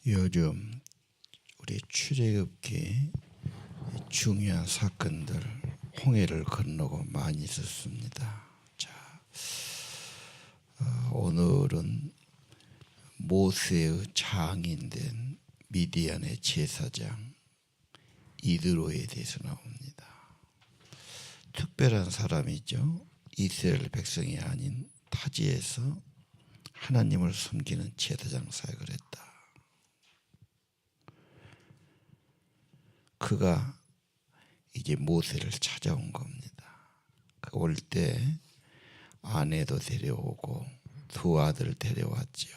요즘 우리 출애굽기 중요한 사건들 홍해를 건너고 많이 있었습니다. 자, 오늘은 모세의 장인된 미디안의 제사장 이드로에 대해서 나옵니다. 특별한 사람이죠. 이스라엘 백성이 아닌 타지에서 하나님을 섬기는 제사장 사역을 했다. 그가 이제 모세를 찾아온 겁니다. 올 때 아내도 데려오고 두 아들 데려왔죠.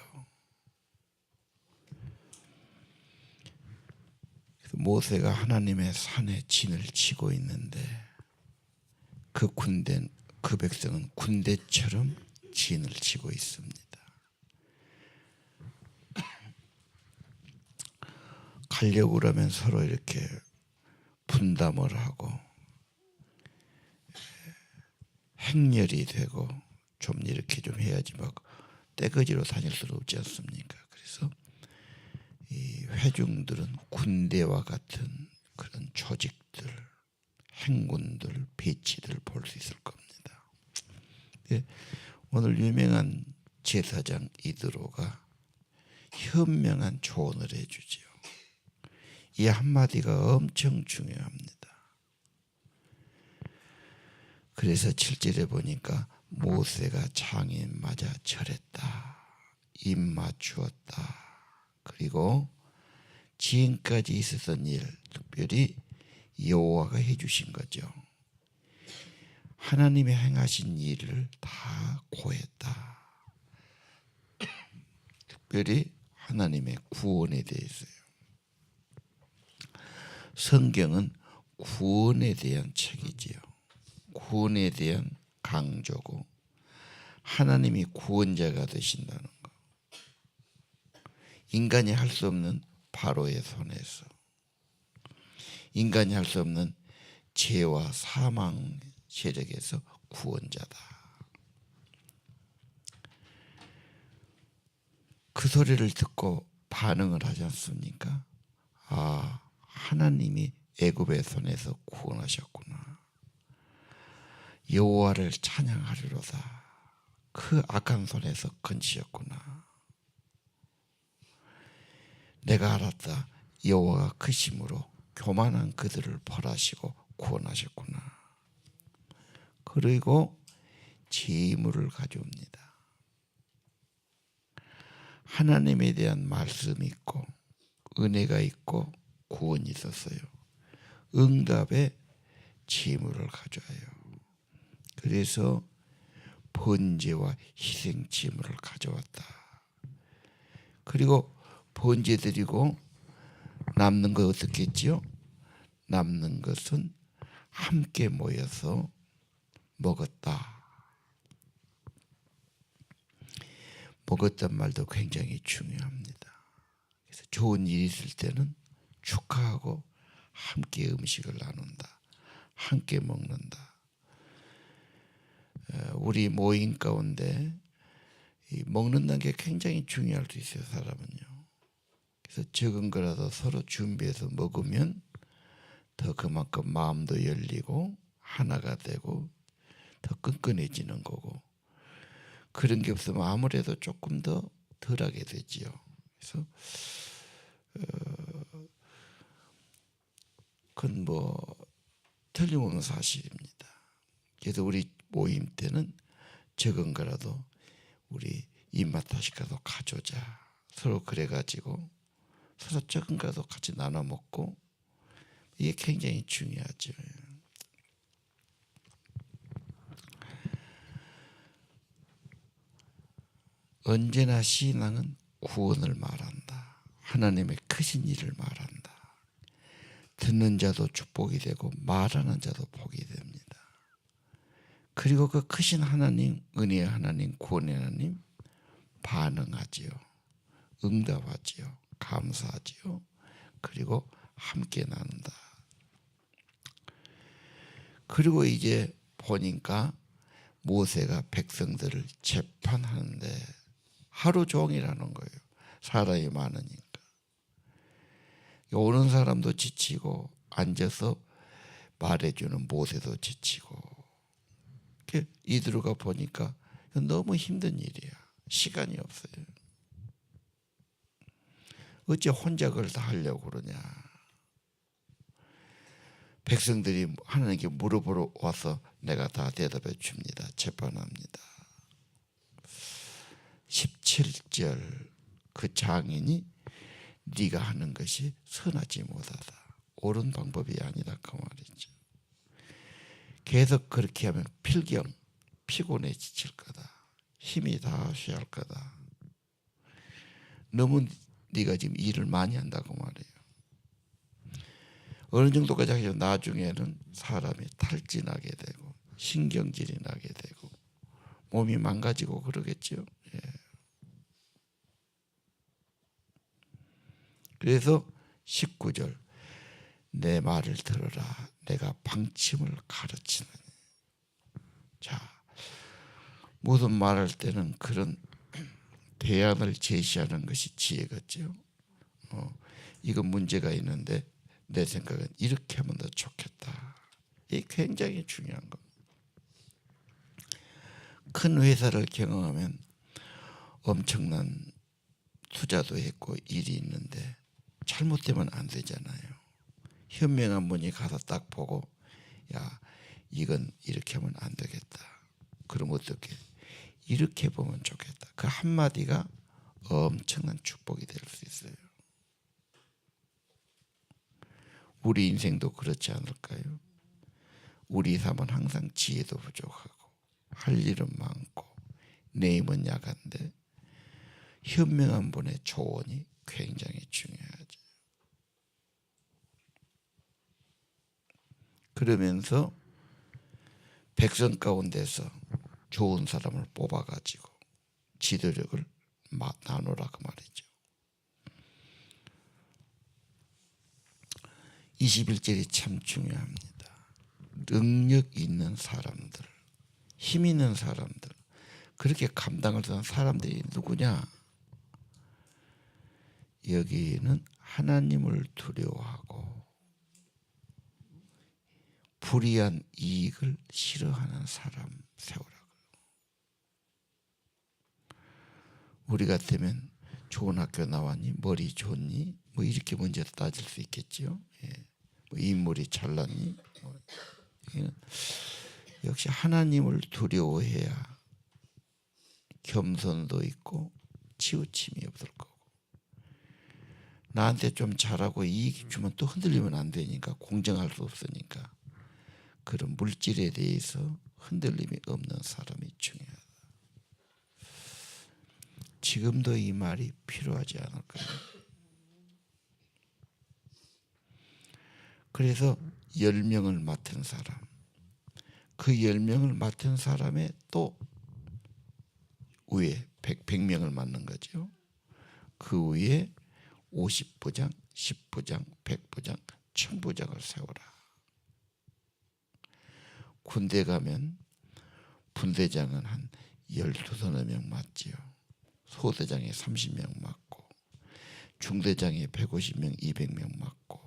모세가 하나님의 산에 진을 치고 있는데 그 백성은 군대처럼 진을 치고 있습니다. 가려고 그러면 서로 이렇게 분담을 하고 행렬이 되고 좀 이렇게 좀 해야지 막 떼거지로 다닐 수는 없지 않습니까? 그래서 이 회중들은 군대와 같은 그런 조직들, 행군들, 배치들 볼 수 있을 겁니다. 오늘 유명한 제사장 이드로가 현명한 조언을 해주죠. 이 한마디가 엄청 중요합니다. 그래서 7절에 보니까 모세가 장인 맞아 절했다. 입 맞추었다. 그리고 지금까지 있었던 일, 특별히 여호와가 해주신 거죠. 하나님이 행하신 일을 다 고했다. 특별히 하나님의 구원에 대해서요. 성경은 구원에 대한 책이지요. 구원에 대한 강조고 하나님이 구원자가 되신다는 것. 인간이 할 수 없는 바로의 손에서, 인간이 할 수 없는 죄와 사망 세력에서 구원자다. 그 소리를 듣고 반응을 하지 않습니까? 아, 하나님이 애굽의 손에서 구원하셨구나. 여호와를 찬양하리로다. 그 악한 손에서 건지셨구나. 내가 알았다. 여호와가 크심으로 교만한 그들을 벌하시고 구원하셨구나. 그리고 제물을 가져옵니다. 하나님에 대한 말씀이 있고 은혜가 있고 구원이 있었어요. 응답에 제물을 가져와요. 그래서 번제와 희생 제물을 가져왔다. 그리고 번제 드리고 남는 거 어떻게 했지요? 남는 것은 함께 모여서 먹었다. 먹었단 말도 굉장히 중요합니다. 그래서 좋은 일이 있을 때는 축하하고 함께 음식을 나눈다. 함께 먹는다. 우리 모임 가운데 먹는다는 게 굉장히 중요할 수 있어요. 사람은요. 그래서 적은 거라도 서로 준비해서 먹으면 더 그만큼 마음도 열리고 하나가 되고 더 끈끈해지는 거고, 그런 게 없으면 아무래도 조금 더 덜하게 되지요. 그래서 그건 뭐 틀림없는 사실입니다. 그래서 우리 모임 때는 적은 거라도 우리 입맛하시라도 가져오자. 서로 그래가지고 서로 적은 거라도 같이 나눠 먹고, 이게 굉장히 중요하죠. 언제나 신앙은 구원을 말한다. 하나님의 크신 일을 말한다. 듣는 자도 축복이 되고 말하는 자도 복이 됩니다. 그리고 그 크신 하나님, 은혜의 하나님, 구원의 하나님 반응하지요. 응답하지요. 감사하지요. 그리고 함께 나눈다. 그리고 이제 보니까 모세가 백성들을 재판하는데 하루 종일 하는 거예요. 사람이 많으니까. 오는 사람도 지치고 앉아서 말해주는 모세도 지치고. 이들어가 보니까 너무 힘든 일이야. 시간이 없어요. 어째 혼자 그걸 다 하려고 그러냐. 백성들이 하나님께 물어보러 와서 내가 다 대답해 줍니다. 재판합니다. 17절 그 장인이 네가 하는 것이 선하지 못하다. 옳은 방법이 아니다 그 말이죠. 계속 그렇게 하면 필경 피곤해 지칠 거다. 힘이 다 쇠할 거다. 너무 네가 지금 일을 많이 한다고 말해요. 어느 정도까지 하면 나중에는 사람이 탈진하게 되고 신경질이 나게 되고 몸이 망가지고 그러겠죠. 예. 그래서 19절 내 말을 들어라. 내가 방침을 가르치느니. 자, 무슨 말할 때는 그런 대안을 제시하는 것이 지혜겠죠. 이건 문제가 있는데 내 생각은 이렇게 하면 더 좋겠다. 이게 굉장히 중요한 겁니다. 큰 회사를 경영하면 엄청난 투자도 했고 일이 있는데 잘못되면 안 되잖아요. 현명한 분이 가서 딱 보고 야 이건 이렇게 하면 안 되겠다. 그럼 어떻게? 이렇게 보면 좋겠다. 그 한마디가 엄청난 축복이 될 수 있어요. 우리 인생도 그렇지 않을까요? 우리 삶은 항상 지혜도 부족하고 할 일은 많고 내 힘은 약한데 현명한 분의 조언이 굉장히 중요하죠. 그러면서 백성 가운데서 좋은 사람을 뽑아가지고 지도력을 나누라 그 말이죠. 21절이 참 중요합니다. 능력 있는 사람들, 힘 있는 사람들, 그렇게 감당을 하는 사람들이 누구냐? 여기는 하나님을 두려워하고 불이한 이익을 싫어하는 사람 세우라고요. 우리 같으면 좋은 학교 나왔니? 머리 좋니? 뭐 이렇게 먼저 따질 수 있겠죠. 예. 뭐 인물이 잘났니? 역시 하나님을 두려워해야 겸손도 있고 치우침이 없을 거고 나한테 좀 잘하고 이익 주면 또 흔들리면 안 되니까 공정할 수 없으니까 그런 물질에 대해서 흔들림이 없는 사람이 중요하다. 지금도 이 말이 필요하지 않을까요? 그래서 10명을 맡은 사람, 그 10명을 맡은 사람의 또 위에 100명을 맡는 거죠. 그 위에 50부장, 10부장, 100부장, 1000부장을 세워라. 군대 가면 분대장은 한 12서너 명 맡지요. 소대장이 30명 맡고 중대장이 150명, 200명 맡고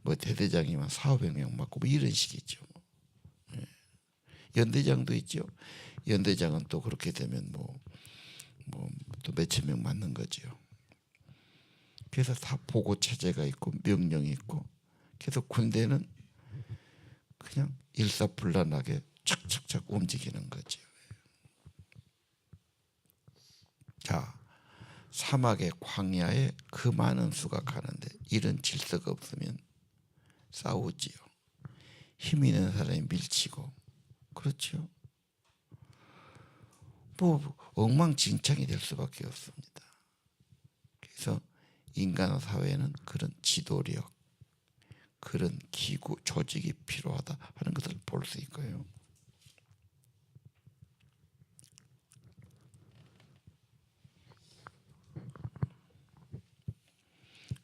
뭐 대대장이면 400명 맡고 뭐 이런 식이죠. 연대장도 있죠. 연대장은 또 그렇게 되면 뭐 또 몇천 명 맡는 거죠. 그래서 다 보고 체제가 있고 명령이 있고 그래서 군대는 그냥 일사불란하게 착착착 움직이는 거죠. 자, 사막의 광야에 그 많은 수가 가는데 이런 질서가 없으면 싸우지요. 힘 있는 사람이 밀치고 그렇죠. 뭐 엉망진창이 될 수밖에 없습니다. 그래서 인간 사회는 그런 지도력, 그런 기구, 조직이 필요하다 하는 것을 볼 수 있고요.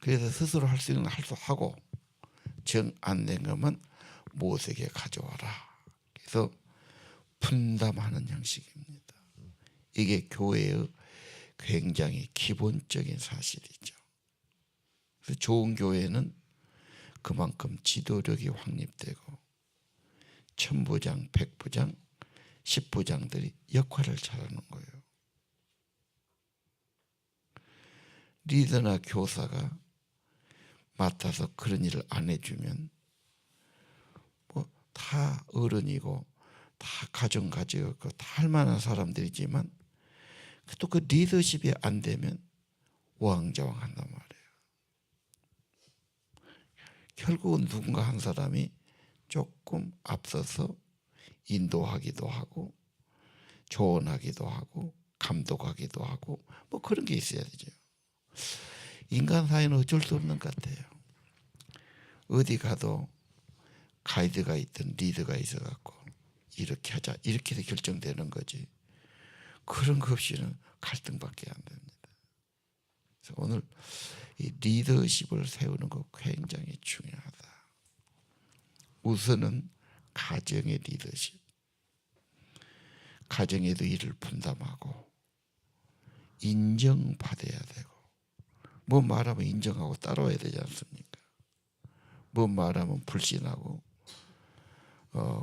그래서 스스로 할 수 있는 할 수 하고 정 안 된 것만 모세에게 가져와라. 그래서 분담하는 형식입니다. 이게 교회의 굉장히 기본적인 사실이죠. 그래서 좋은 교회는 그만큼 지도력이 확립되고 천부장, 백부장, 십부장들이 역할을 잘하는 거예요. 리더나 교사가 맡아서 그런 일을 안 해주면 뭐 다 어른이고 다 가정 가지고 다 할 만한 사람들이지만 또 그 리더십이 안 되면 우왕좌왕한단 말이에요. 결국은 누군가 한 사람이 조금 앞서서 인도하기도 하고 조언하기도 하고 감독하기도 하고 뭐 그런 게 있어야 되죠. 인간 사회는 어쩔 수 없는 것 같아요. 어디 가도 가이드가 있든 리더가 있어갖고 이렇게 하자 이렇게 해서 결정되는 거지. 그런 거 없이는 갈등밖에 안 됩니다. 그래서 오늘 이 리더십을 세우는 거 굉장히 중요하다. 우선은 가정의 리더십. 가정에도 일을 분담하고 인정받아야 되고 뭐 말하면 인정하고 따라와야 되지 않습니까? 뭐 말하면 불신하고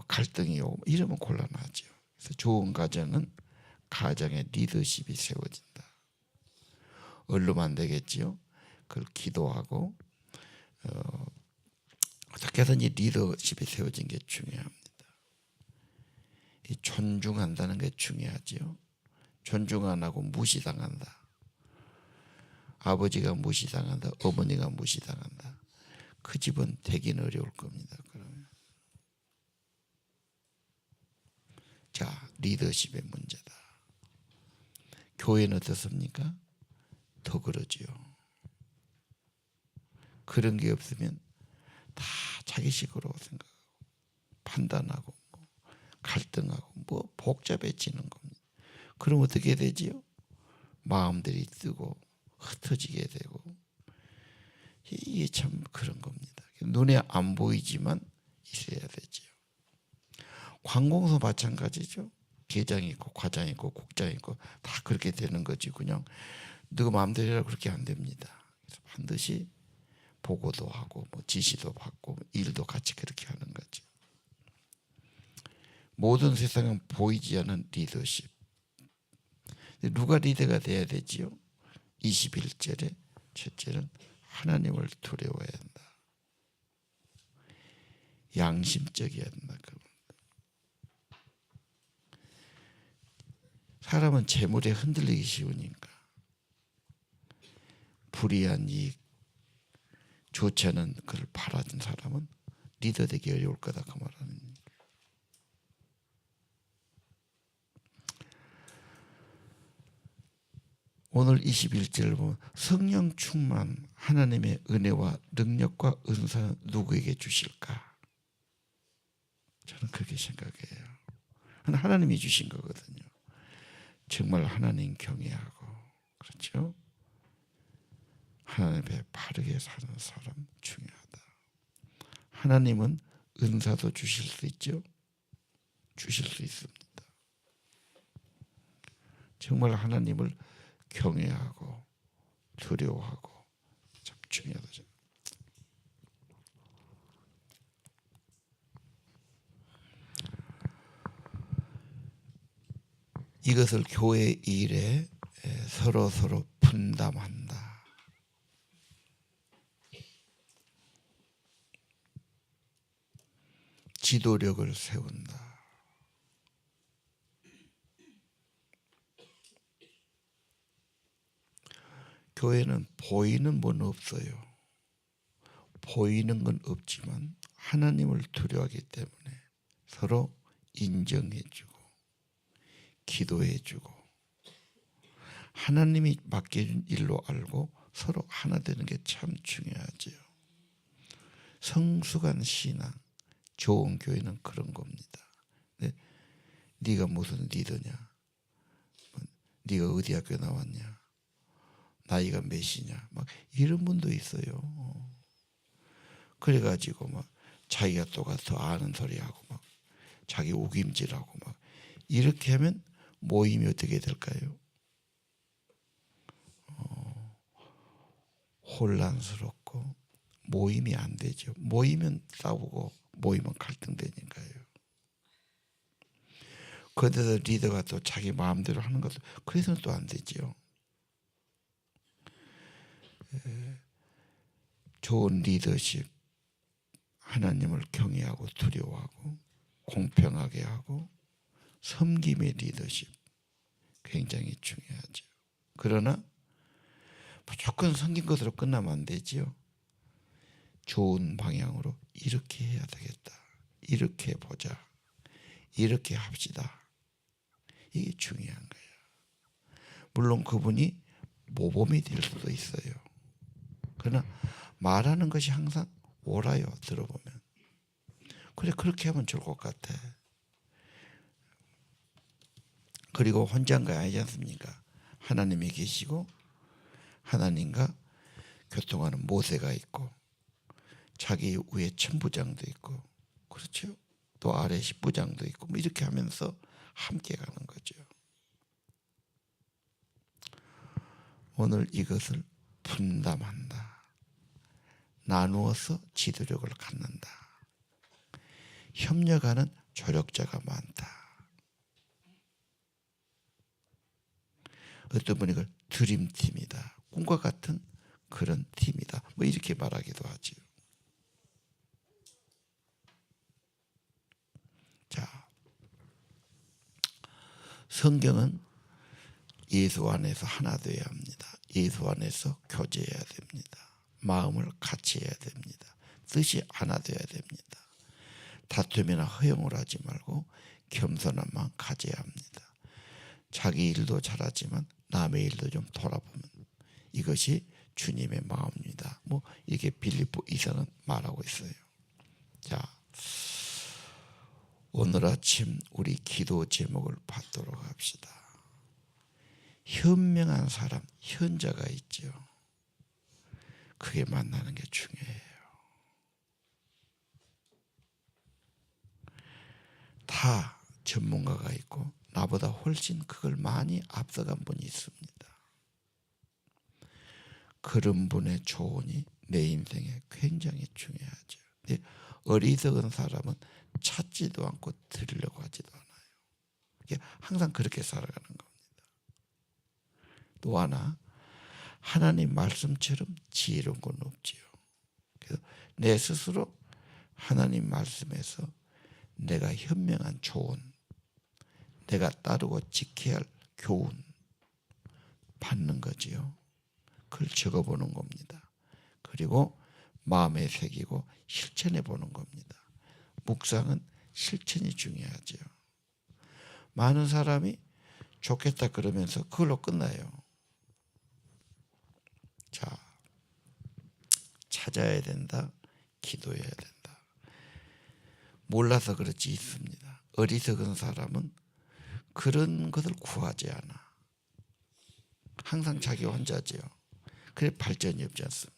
갈등이 오고 이러면 곤란하죠. 그래서 좋은 가정은 가정의 리더십이 세워진다. 얼르면 안 되겠지요. 그걸 기도하고 어떻게든지 리더십이 세워진 게 중요합니다. 이 존중한다는 게 중요하지요. 존중 안 하고 무시당한다. 아버지가 무시당한다. 어머니가 무시당한다. 그 집은 되긴 어려울 겁니다. 그러면 자, 리더십의 문제다. 교회는 어떻습니까? 더 그러지요. 그런 게 없으면 다 자기식으로 생각하고 판단하고 뭐 갈등하고 뭐 복잡해지는 겁니다. 그럼 어떻게 되지요? 마음들이 뜨고 흩어지게 되고 이게 참 그런 겁니다. 눈에 안 보이지만 있어야 되지요. 관공서 마찬가지죠. 계장 있고 과장 있고 국장 있고 다 그렇게 되는 거지 그냥 누구 마음대로 그렇게 안 됩니다. 그래서 반드시 보고도 하고 뭐 지시도 받고 일도 같이 그렇게 하는 거죠. 모든 세상은 보이지 않는 리더십. 누가 리더가 돼야 되지요? 21절에 첫째는 하나님을 두려워해야 한다. 양심적이어야 한다. 사람은 재물에 흔들리기 쉬우니까 불이한 이익 좋지 않은 그걸 바라는 사람은 리더 되기 어려울 거다 그 말하는. 오늘 21절을 보면 성령 충만 하나님의 은혜와 능력과 은사는 누구에게 주실까? 저는 그렇게 생각해요. 하나님이 주신 거거든요. 정말 하나님 경외하고 그렇죠? 하나님 앞에 바르게 사는 사람 중요하다. 하나님은 은사도 주실 수 있죠? 주실 수 있습니다. 정말 하나님을 경외하고 두려워하고 참 중요하죠. 이것을 교회 일에 서로 분담한다. 지도력을 세운다. 교회는 보이는 건 없어요. 보이는 건 없지만 하나님을 두려워하기 때문에 서로 인정해주고 기도해주고 하나님이 맡겨준 일로 알고 서로 하나 되는 게 참 중요하죠. 성숙한 신앙, 좋은 교회는 그런 겁니다. 네가 무슨 리더냐? 네가 어디 학교 나왔냐? 나이가 몇이냐? 막 이런 분도 있어요. 그래가지고 막 자기가 또 가서 아는 소리하고 막 자기 우김질하고 막 이렇게 하면 모임이 어떻게 될까요? 혼란스럽고 있고 모임이 안 되죠. 모이면 싸우고 모이면 갈등되니까요. 그런데도 리더가 또 자기 마음대로 하는 것도 그래서는 또 안 되죠. 좋은 리더십, 하나님을 경외하고 두려워하고 공평하게 하고 섬김의 리더십 굉장히 중요하죠. 그러나 무조건 섬긴 것으로 끝나면 안 되지요. 좋은 방향으로 이렇게 해야 되겠다. 이렇게 보자. 이렇게 합시다. 이게 중요한 거예요. 물론 그분이 모범이 될 수도 있어요. 그러나 말하는 것이 항상 옳아요. 들어보면. 그래 그렇게 하면 좋을 것 같아. 그리고 혼자인 거 아니지 않습니까? 하나님이 계시고 하나님과 교통하는 모세가 있고 자기 위에 천부장도 있고 그렇죠. 또 아래 십부장도 있고 뭐 이렇게 하면서 함께 가는 거죠. 오늘 이것을 분담한다. 나누어서 지도력을 갖는다. 협력하는 조력자가 많다. 어떤 분이 이걸 드림팀이다. 꿈과 같은 그런 팀이다. 뭐 이렇게 말하기도 하지요. 자, 성경은 예수 안에서 하나 되어야 합니다. 예수 안에서 교제해야 됩니다. 마음을 같이 해야 됩니다. 뜻이 하나 되어야 됩니다. 다툼이나 허용을 하지 말고 겸손한 마음 가져야 합니다. 자기 일도 잘하지만 남의 일도 좀 돌아보면 이것이 주님의 마음입니다. 뭐 이게 빌립보 이서는 말하고 있어요. 자, 오늘 아침 우리 기도 제목을 받도록 합시다. 현명한 사람, 현자가 있죠. 그게 만나는 게 중요해요. 다 전문가가 있고 나보다 훨씬 그걸 많이 앞서간 분이 있습니다. 그런 분의 조언이 내 인생에 굉장히 중요하죠. 근데 어리석은 사람은 찾지도 않고 들으려고 하지도 않아요. 항상 그렇게 살아가는 겁니다. 또 하나, 하나님 말씀처럼 지혜로운 건 없지요. 그래서 내 스스로 하나님 말씀에서 내가 현명한 조언, 내가 따르고 지켜야 할 교훈 받는 거지요. 그걸 적어보는 겁니다. 그리고 마음에 새기고 실천해 보는 겁니다. 묵상은 실천이 중요하죠. 많은 사람이 좋겠다 그러면서 그걸로 끝나요. 자, 찾아야 된다. 기도해야 된다. 몰라서 그렇지 있습니다. 어리석은 사람은 그런 것을 구하지 않아. 항상 자기 혼자지요. 그래 발전이 없지 않습니까?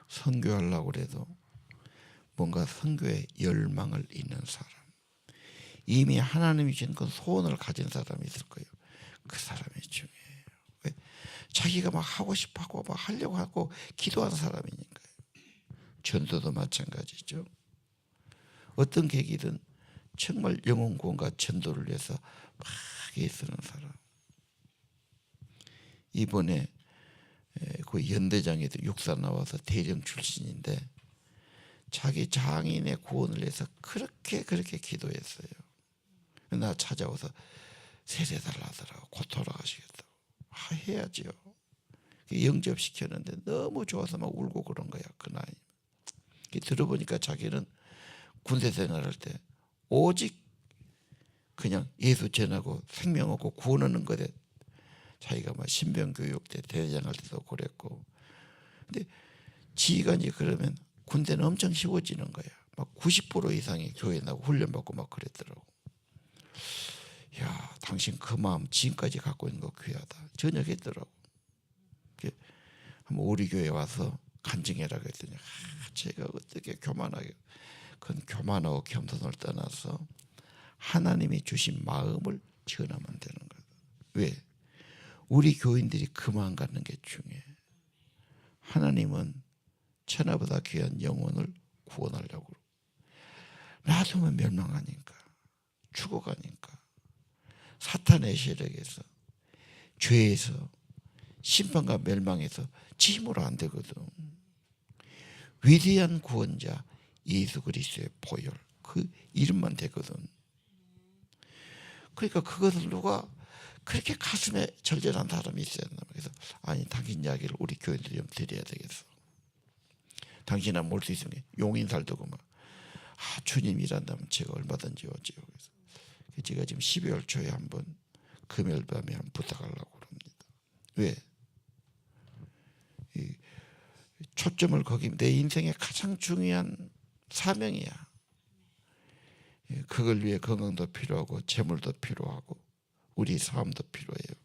선교하려고 해도 뭔가 선교에 열망을 있는 사람, 이미 하나님이 주신 그 소원을 가진 사람이 있을 거예요. 그 사람이 중요해요. 왜? 자기가 막 하고 싶어하고 막 하려고 하고 기도하는 사람이니까요. 전도도 마찬가지죠. 어떤 계기든 정말 영혼 구원과 전도를 위해서 막 애쓰는 사람. 이번에 그 연대장에도 육사 나와서 대령 출신인데 자기 장인의 구원을 위해서 그렇게 기도했어요. 나 찾아와서 세례달라더라고. 곧 돌아가시겠다고. 해야지요. 영접시켰는데 너무 좋아서 막 울고 그런 거야. 그 나이. 들어보니까 자기는 군대 생활할 때 오직 그냥 예수 전하고 생명 얻고 구원 얻는 것에 자기가 막 신병교육 때 대장할 때도 그랬고, 근데 지가 이제 그러면 군대는 엄청 쉬워지는 거야. 막 90% 이상이 교회 나고 훈련 받고 막 그랬더라고. 야, 당신 그 마음 지금까지 갖고 있는 거 귀하다. 전역했더라고. 한번 우리 교회 와서 간증해라 그랬더니 제가 어떻게 교만하게, 그건 교만하고 겸손을 떠나서 하나님이 주신 마음을 전하면 되는 거예요. 왜? 우리 교인들이 그 마음 갖는 게 중요해. 하나님은 천하보다 귀한 영혼을 구원하려고 놔두면 멸망하니까, 죽어가니까, 사탄의 세력에서, 죄에서, 심판과 멸망에서 짐으로 안 되거든. 위대한 구원자 예수 그리스도의 보혈, 그 이름만 되거든. 그러니까 그것을 누가 그렇게 가슴에 절절한 사람이 있어야 된다. 그래서 아니, 당신 이야기를 우리 교인들이 좀 드려야 되겠어. 당신은 몰 수 있으면 용인 살도고 막 주님 일한다면 제가 얼마든지 오지요. 그래서 제가 지금 12월 초에 한번 금요일 밤에 한번 부탁하려고 합니다. 왜? 이 초점을 거기, 내 인생의 가장 중요한 사명이야. 그걸 위해 건강도 필요하고 재물도 필요하고 우리 삶도 필요해요.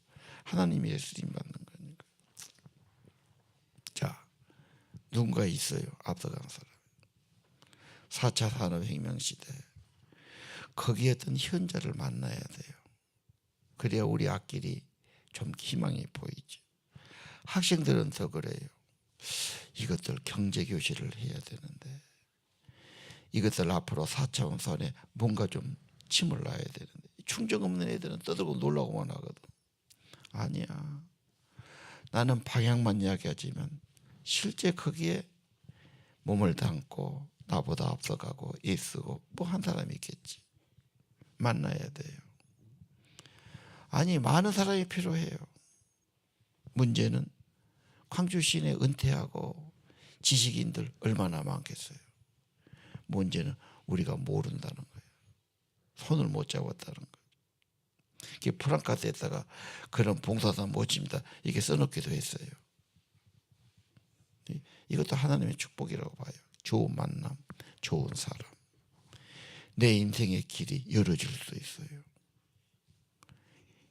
하나님이 쓰임 받는 거니까. 자, 누군가 있어요. 앞서간 사람. 4차 산업혁명시대. 거기에 어떤 현자를 만나야 돼요. 그래야 우리 앞길이 좀 희망이 보이죠. 학생들은 더 그래요. 이것들 경제교실을 해야 되는데, 이것들 앞으로 4차원선에 뭔가 좀 침을 놔야 되는데, 충정 없는 애들은 떠들고 놀라고만 하거든. 아니야. 나는 방향만 이야기하지만 실제 거기에 몸을 담고 나보다 앞서가고 애쓰고 뭐 한 사람이 있겠지. 만나야 돼요. 아니, 많은 사람이 필요해요. 문제는 광주 시내 은퇴하고 지식인들 얼마나 많겠어요. 문제는 우리가 모른다는 거예요. 손을 못 잡았다는 거예요. 프랑카드에다가 그런 봉사단 모집니다 이렇게 써놓기도 했어요. 이것도 하나님의 축복이라고 봐요. 좋은 만남, 좋은 사람. 내 인생의 길이 열어질 수 있어요.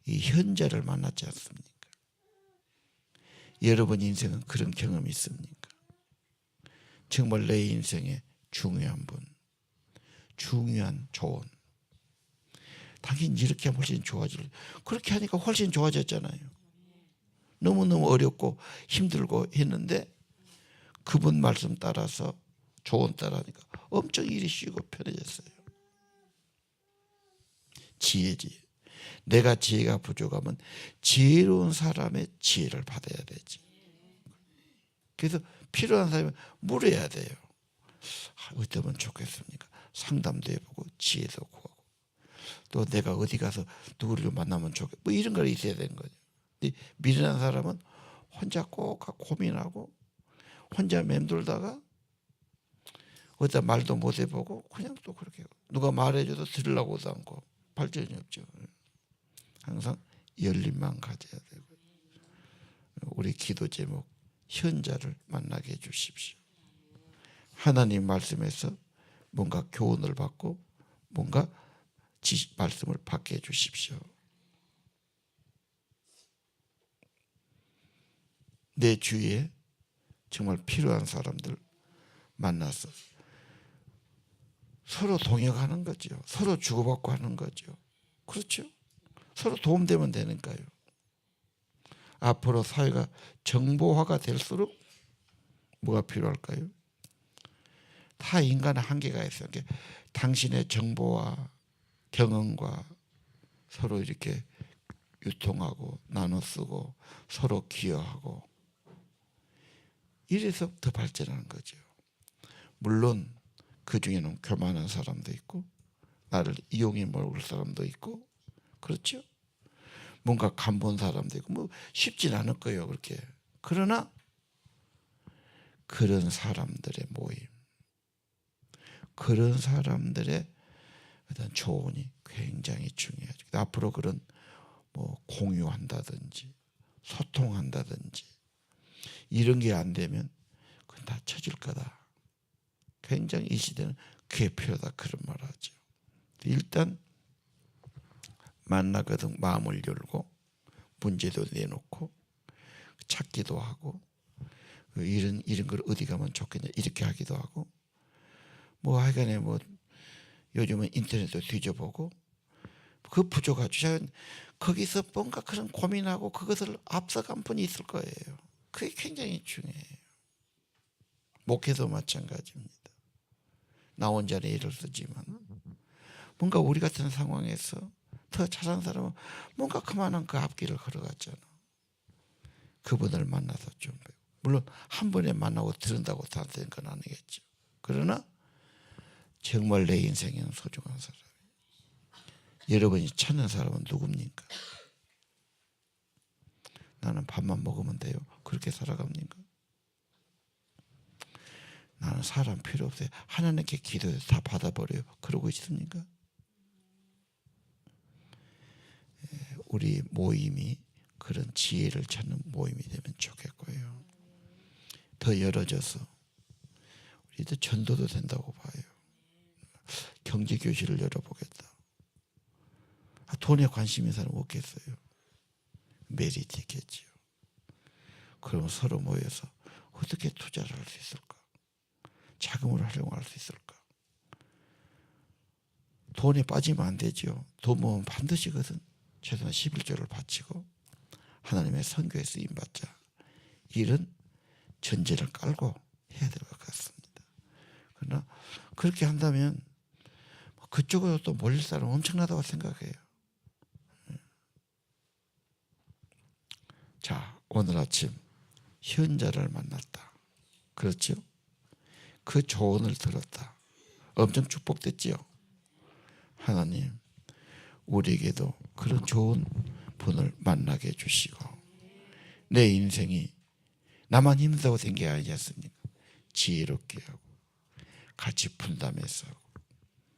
이 현자를 만났지 않습니까? 여러분 인생은 그런 경험이 있습니까? 정말 내 인생의 중요한 분, 중요한 조언. 당연히 이렇게 하면 훨씬 좋아질. 그렇게 하니까 훨씬 좋아졌잖아요. 너무너무 어렵고 힘들고 했는데 그분 말씀 따라서 조언 따라하니까 엄청 일이 쉬고 편해졌어요. 지혜지. 내가 지혜가 부족하면 지혜로운 사람의 지혜를 받아야 되지. 그래서 필요한 사람이 물어야 돼요. 어쩌면 좋겠습니까? 상담도 해보고 지혜도 구하고, 또 내가 어디 가서 누구를 만나면 좋겠, 뭐 이런 거 있어야 되는 거죠. 근데 미련한 사람은 혼자 꼭 고민하고 혼자 맴돌다가 어디다 말도 못 해보고 그냥 또 그렇게 누가 말해줘도 들으려고도 않고 발전이 없죠. 항상 열림만 가져야 되고. 우리 기도 제목, 현자를 만나게 해주십시오. 하나님 말씀에서 뭔가 교훈을 받고 뭔가 말씀을 받게 해주십시오. 내 주위에 정말 필요한 사람들 만나서 서로 동역하는 거죠. 서로 주고받고 하는 거죠. 그렇죠? 서로 도움되면 되니까요. 앞으로 사회가 정보화가 될수록 뭐가 필요할까요? 다 인간의 한계가 있어요. 당신의 정보와 경험과 서로 이렇게 유통하고 나눠 쓰고 서로 기여하고 이래서 더 발전하는 거죠. 물론 그 중에는 교만한 사람도 있고 나를 이용해 먹을 사람도 있고, 그렇죠? 뭔가 간본 사람도 있고 뭐 쉽진 않을 거예요. 그렇게. 그러나 그런 사람들의 모임, 그런 사람들의 어떤 조언이 굉장히 중요하죠. 앞으로 그런 뭐 공유한다든지 소통한다든지 이런 게 안 되면 그건 다 처질 거다. 굉장히 이 시대는 그게 필요하다, 그런 말을 하죠. 일단 만나거든 마음을 열고 문제도 내놓고 찾기도 하고 이런 걸 어디 가면 좋겠냐 이렇게 하기도 하고 뭐 하여간에 뭐 요즘은 인터넷도 뒤져보고 그 부족하죠. 거기서 뭔가 그런 고민하고 그것을 앞서간 분이 있을 거예요. 그게 굉장히 중요해요. 목회도 마찬가지입니다. 나 혼자는 일을 쓰지만 뭔가 우리 같은 상황에서 더 잘한 사람은 뭔가 그만한 그 앞길을 걸어갔잖아. 그분을 만나서 좀 배우고. 물론 한 번에 만나고 들은다고 다 되는 건 아니겠죠. 그러나 정말 내 인생에는 소중한 사람. 여러분이 찾는 사람은 누굽니까? 나는 밥만 먹으면 돼요. 그렇게 살아갑니까? 나는 사람 필요 없어요. 하나님께 기도해서 다 받아버려요. 그러고 있습니까? 우리 모임이 그런 지혜를 찾는 모임이 되면 좋겠고요. 더 열어져서 우리도 전도도 된다고 봐요. 경제교실을 열어보겠다. 돈에 관심 있는 사람 없겠어요. 메리트 있겠지요. 그럼 서로 모여서 어떻게 투자를 할 수 있을까? 자금을 활용할 수 있을까? 돈에 빠지면 안 되죠. 돈 모으면 반드시거든. 최소한 11조를 바치고 하나님의 선교에 쓰임받자. 이런 전제를 깔고 해야 될 것 같습니다. 그러나 그렇게 한다면 그쪽으로 또 몰릴 사람 엄청나다고 생각해요. 자, 오늘 아침 현자를 만났다. 그렇죠? 그 조언을 들었다. 엄청 축복됐지요. 하나님, 우리에게도 그런 좋은 분을 만나게 해주시고 내 인생이 나만 힘들다고 된 게 아니지 않습니까? 지혜롭게 하고 같이 분담해서 하고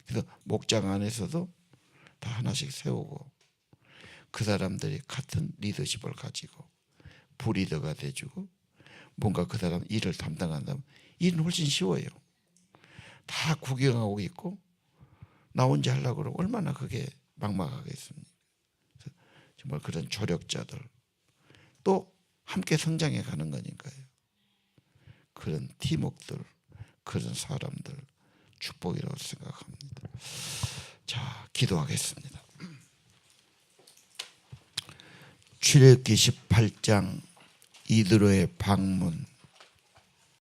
그래서 목장 안에서도 다 하나씩 세우고 그 사람들이 같은 리더십을 가지고 부리더가 돼주고 뭔가 그 사람 일을 담당한다면 일은 훨씬 쉬워요. 다 구경하고 있고 나 혼자 하려고 그러면 얼마나 그게 막막하겠습니까? 정말 그런 조력자들 또 함께 성장해 가는 거니까요. 그런 팀웍들 그런 사람들 축복이라고 생각합니다. 자, 기도하겠습니다. 출애굽기 18장 이드로의 방문